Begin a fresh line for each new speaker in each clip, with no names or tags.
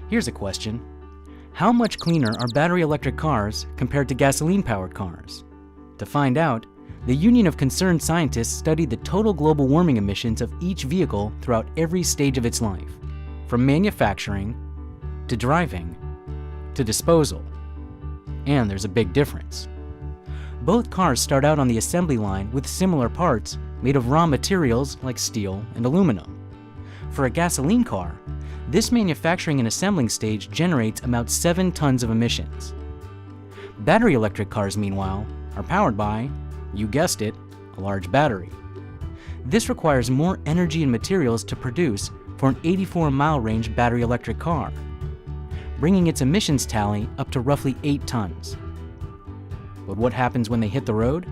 Here's a question. How much cleaner are battery electric cars compared to gasoline-powered cars? To find out, the Union of Concerned Scientists studied the total global warming emissions of each vehicle throughout every stage of its life, from manufacturing to driving to disposal. And there's a big difference. Both cars start out on the assembly line with similar parts made of raw materials like steel and aluminum. For a gasoline car, this manufacturing and assembling stage generates about 7 tons of emissions. Battery electric cars, meanwhile, are powered by, you guessed it, a large battery. This requires more energy and materials to produce for an 84-mile range battery electric car, bringing its emissions tally up to roughly 8 tons. But what happens when they hit the road?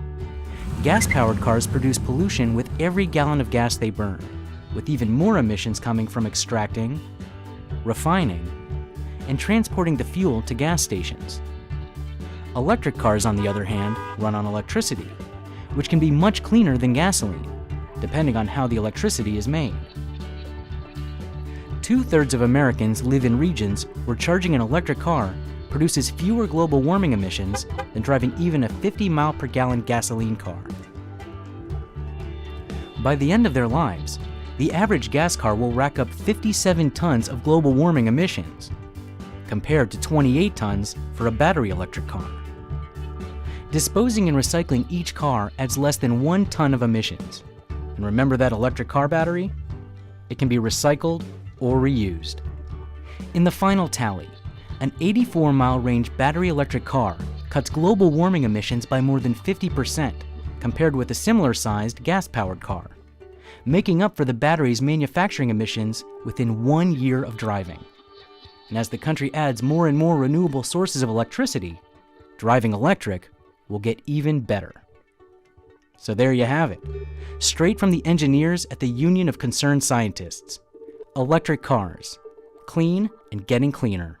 Gas-powered cars produce pollution with every gallon of gas they burn, with even more emissions coming from extracting, refining, and transporting the fuel to gas stations. Electric cars, on the other hand, run on electricity, which can be much cleaner than gasoline, depending on how the electricity is made. 2/3 of Americans live in regions where charging an electric car produces fewer global warming emissions than driving even a 50-mile-per-gallon gasoline car. By the end of their lives, the average gas car will rack up 57 tons of global warming emissions, compared to 28 tons for a battery electric car. Disposing and recycling each car adds less than 1 ton of emissions. And remember that electric car battery? It can be recycled or reused. In the final tally, an 84-mile range battery electric car cuts global warming emissions by more than 50% compared with a similar-sized gas-powered car, making up for the battery's manufacturing emissions within 1 year of driving. And as the country adds more and more renewable sources of electricity, driving electric will get even better. So there you have it, straight from the engineers at the Union of Concerned Scientists. Electric cars, clean and getting cleaner.